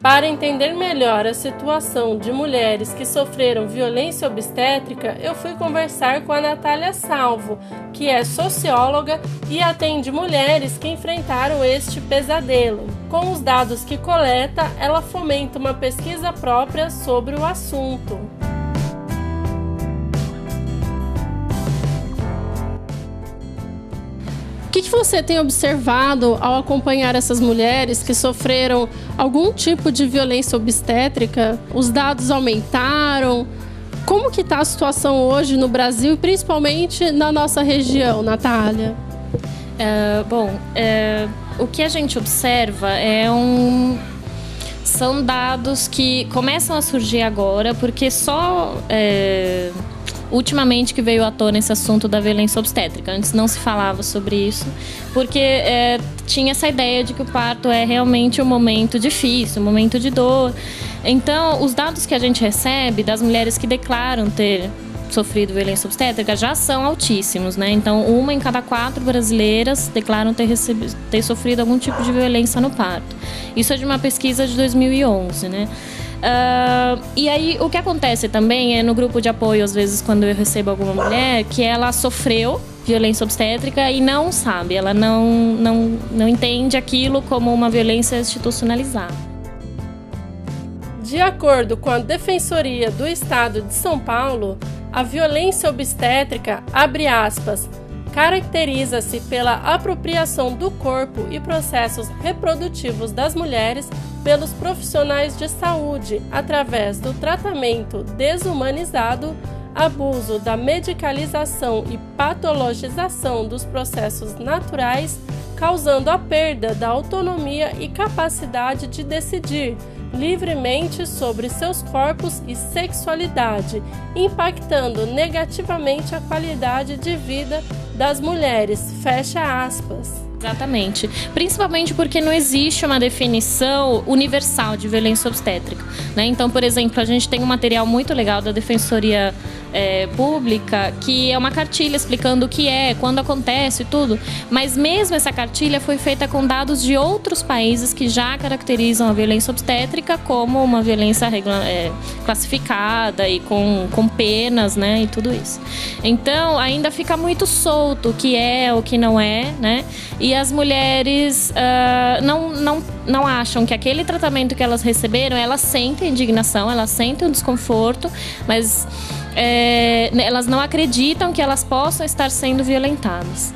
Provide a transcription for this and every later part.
Para entender melhor a situação de mulheres que sofreram violência obstétrica, eu fui conversar com a Natália Salvo, que é socióloga e atende mulheres que enfrentaram este pesadelo. Com os dados que coleta, ela fomenta uma pesquisa própria sobre o assunto. O que você tem observado ao acompanhar essas mulheres que sofreram algum tipo de violência obstétrica? Os dados aumentaram? Como que está a situação hoje no Brasil e principalmente na nossa região, Natália? O que a gente observa são dados que começam a surgir agora, porque ultimamente que veio à tona esse assunto da violência obstétrica. Antes não se falava sobre isso, porque tinha essa ideia de que o parto é realmente um momento difícil, um momento de dor. Então, os dados que a gente recebe das mulheres que declaram ter sofrido violência obstétrica já são altíssimos, né? Então, 1 em cada 4 brasileiras declaram ter sofrido algum tipo de violência no parto. Isso é de uma pesquisa de 2011, né? E aí o que acontece também é no grupo de apoio, às vezes quando eu recebo alguma mulher que ela sofreu violência obstétrica e não sabe, ela não entende aquilo como uma violência institucionalizada. De acordo com a Defensoria do Estado de São Paulo, a violência obstétrica, abre aspas, caracteriza-se pela apropriação do corpo e processos reprodutivos das mulheres pelos profissionais de saúde através do tratamento desumanizado, abuso da medicalização e patologização dos processos naturais, causando a perda da autonomia e capacidade de decidir livremente sobre seus corpos e sexualidade, impactando negativamente a qualidade de vida das mulheres, fecha aspas. Exatamente. Principalmente porque não existe uma definição universal de violência obstétrica, né? Então, por exemplo, a gente tem um material muito legal da Defensoria Pública, que é uma cartilha explicando o que é, quando acontece e tudo, mas mesmo essa cartilha foi feita com dados de outros países que já caracterizam a violência obstétrica como uma violência classificada e com penas, né, e tudo isso. Então, ainda fica muito solto o que é, o que não é, né? E as mulheres não acham que aquele tratamento que elas receberam, elas sentem indignação, elas sentem um desconforto, mas elas não acreditam que elas possam estar sendo violentadas.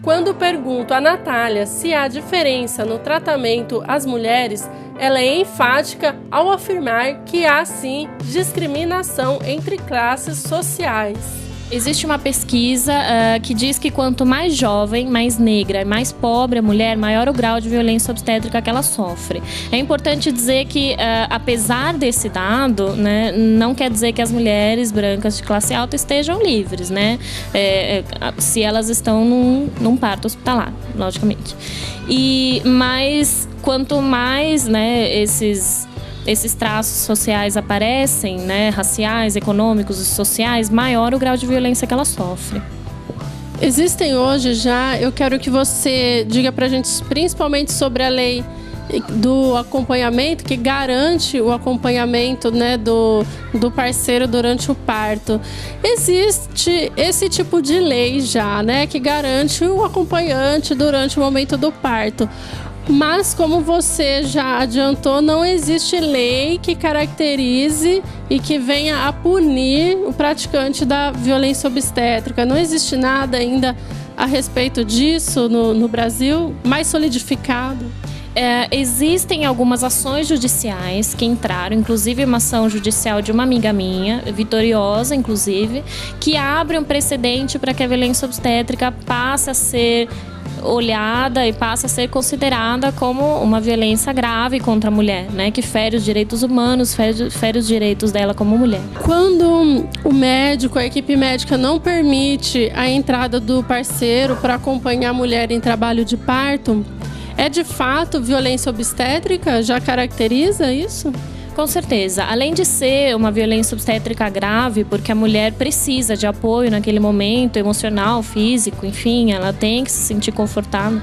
Quando pergunto a Natália se há diferença no tratamento às mulheres, ela é enfática ao afirmar que há sim discriminação entre classes sociais. Existe uma pesquisa que diz que quanto mais jovem, mais negra e mais pobre a mulher, maior o grau de violência obstétrica que ela sofre. É importante dizer que, apesar desse dado, né, não quer dizer que as mulheres brancas de classe alta estejam livres, né? Se elas estão num parto hospitalar, logicamente. Mas quanto mais, né, esses traços sociais aparecem, né, raciais, econômicos e sociais, maior o grau de violência que ela sofre. Existem hoje já, eu quero que você diga pra gente principalmente sobre a lei do acompanhamento, que garante o acompanhamento, né, do parceiro durante o parto. Existe esse tipo de lei já, né, que garante o acompanhante durante o momento do parto. Mas, como você já adiantou, não existe lei que caracterize e que venha a punir o praticante da violência obstétrica. Não existe nada ainda a respeito disso no Brasil, mais solidificado. Existem algumas ações judiciais que entraram, inclusive uma ação judicial de uma amiga minha, vitoriosa inclusive, que abre um precedente para que a violência obstétrica passe a ser olhada e passa a ser considerada como uma violência grave contra a mulher, né? Que fere os direitos humanos, fere os direitos dela como mulher. Quando o médico, a equipe médica não permite a entrada do parceiro para acompanhar a mulher em trabalho de parto, é de fato violência obstétrica? Já caracteriza isso? Com certeza. Além de ser uma violência obstétrica grave, porque a mulher precisa de apoio naquele momento, emocional, físico, enfim, ela tem que se sentir confortável.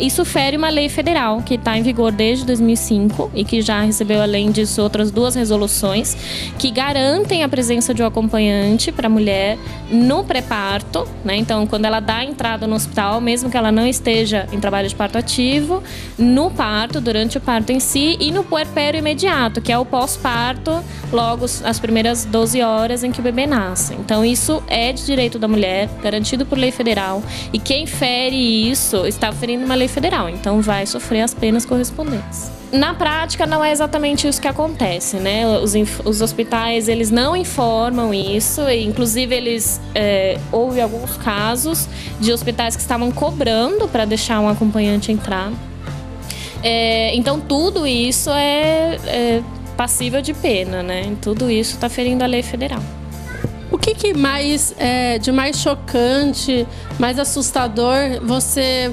Isso fere uma lei federal que está em vigor desde 2005 e que já recebeu, além disso, outras 2 resoluções que garantem a presença de um acompanhante para a mulher no pré-parto, né? Então, quando ela dá entrada no hospital, mesmo que ela não esteja em trabalho de parto ativo, no parto, durante o parto em si e no puerpério imediato, que é o pós-parto, logo as primeiras 12 horas em que o bebê nasce. Então, isso é de direito da mulher, garantido por lei federal, e quem fere isso está ferindo uma lei federal, então vai sofrer as penas correspondentes. Na prática, não é exatamente isso que acontece, né? Os hospitais, eles não informam isso, e, inclusive, houve alguns casos de hospitais que estavam cobrando para deixar um acompanhante entrar. Então, tudo isso é passível de pena, né? Tudo isso está ferindo a lei federal. O que de mais chocante, mais assustador, você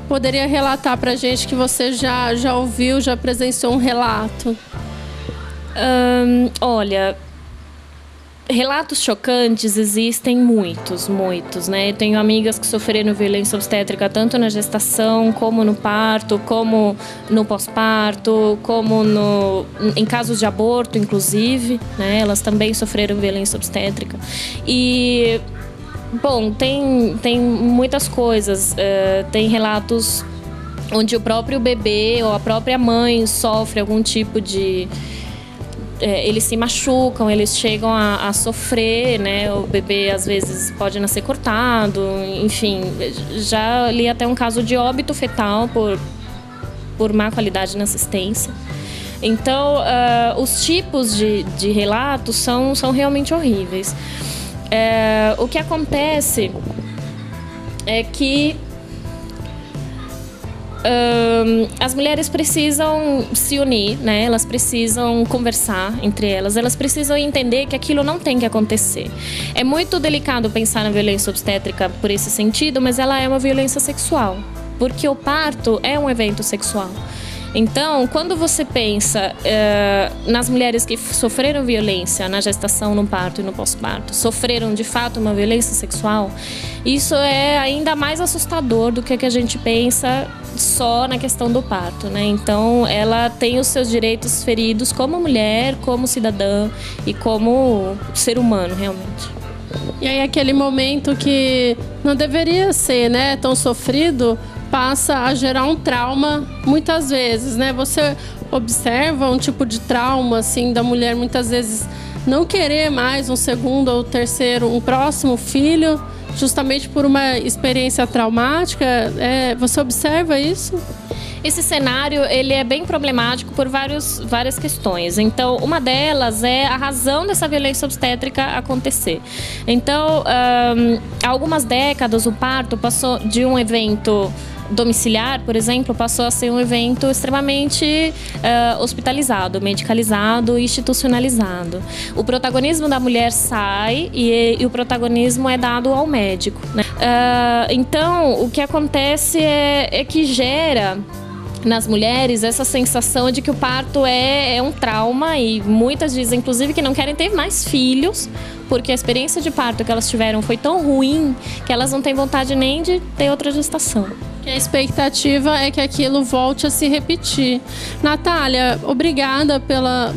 poderia relatar pra gente que você já ouviu, já presenciou um relato? Olha, relatos chocantes existem muitos, né? Eu tenho amigas que sofreram violência obstétrica tanto na gestação, como no parto, como no pós-parto, como em casos de aborto, inclusive, né? Elas também sofreram violência obstétrica. E, bom, tem muitas coisas. Tem relatos onde o próprio bebê ou a própria mãe sofre algum tipo de... eles se machucam, eles chegam a sofrer, né? O bebê às vezes pode nascer cortado, enfim. Já li até um caso de óbito fetal por má qualidade na assistência. Então, os tipos de relatos são realmente horríveis. O que acontece é que as mulheres precisam se unir, né? Elas precisam conversar entre elas precisam entender que aquilo não tem que acontecer. É muito delicado pensar na violência obstétrica por esse sentido, mas ela é uma violência sexual, porque o parto é um evento sexual. Então, quando você pensa nas mulheres que sofreram violência na gestação, no parto e no pós-parto, sofreram de fato uma violência sexual, isso é ainda mais assustador do que a gente pensa só na questão do parto, né? Então, ela tem os seus direitos feridos como mulher, como cidadã e como ser humano, realmente. E aí, aquele momento que não deveria ser, né, tão sofrido, passa a gerar um trauma muitas vezes, né? Você observa um tipo de trauma, assim, da mulher muitas vezes não querer mais um segundo ou terceiro, um próximo filho, justamente por uma experiência traumática. Você observa isso? Esse cenário, ele é bem problemático por várias questões. Então, uma delas é a razão dessa violência obstétrica acontecer. Então, há algumas décadas, o parto passou de um evento domiciliar, por exemplo, passou a ser um evento extremamente hospitalizado, medicalizado e institucionalizado. O protagonismo da mulher sai e o protagonismo é dado ao médico, né? Então, o que acontece é que gera nas mulheres essa sensação de que o parto é um trauma, e muitas dizem, inclusive, que não querem ter mais filhos porque a experiência de parto que elas tiveram foi tão ruim que elas não têm vontade nem de ter outra gestação. A expectativa é que aquilo volte a se repetir. Natália, obrigada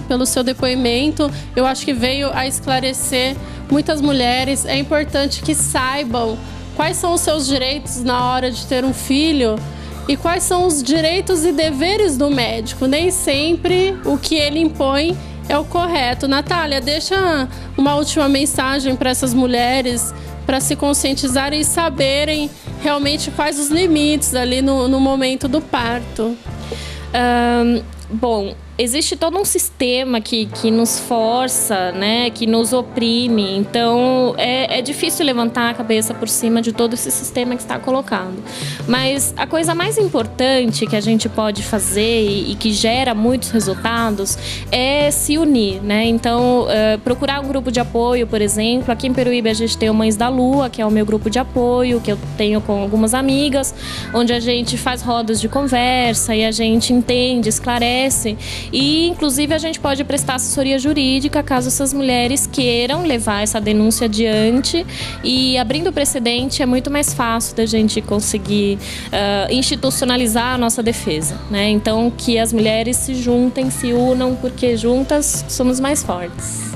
pelo seu depoimento. Eu acho que veio a esclarecer muitas mulheres. É importante que saibam quais são os seus direitos na hora de ter um filho e quais são os direitos e deveres do médico. Nem sempre o que ele impõe é o correto. Natália, deixa uma última mensagem para essas mulheres, para se conscientizarem e saberem realmente quais os limites ali no momento do parto. Bom, existe todo um sistema que nos força, né, que nos oprime. Então, é difícil levantar a cabeça por cima de todo esse sistema que está colocado. Mas a coisa mais importante que a gente pode fazer e que gera muitos resultados é se unir, né? Então, procurar um grupo de apoio, por exemplo. Aqui em Peruíbe a gente tem o Mães da Lua, que é o meu grupo de apoio, que eu tenho com algumas amigas, onde a gente faz rodas de conversa e a gente entende, esclarece. E, inclusive, a gente pode prestar assessoria jurídica caso essas mulheres queiram levar essa denúncia adiante. E abrindo precedente é muito mais fácil da gente conseguir institucionalizar a nossa defesa, né? Então, que as mulheres se juntem, se unam, porque juntas somos mais fortes.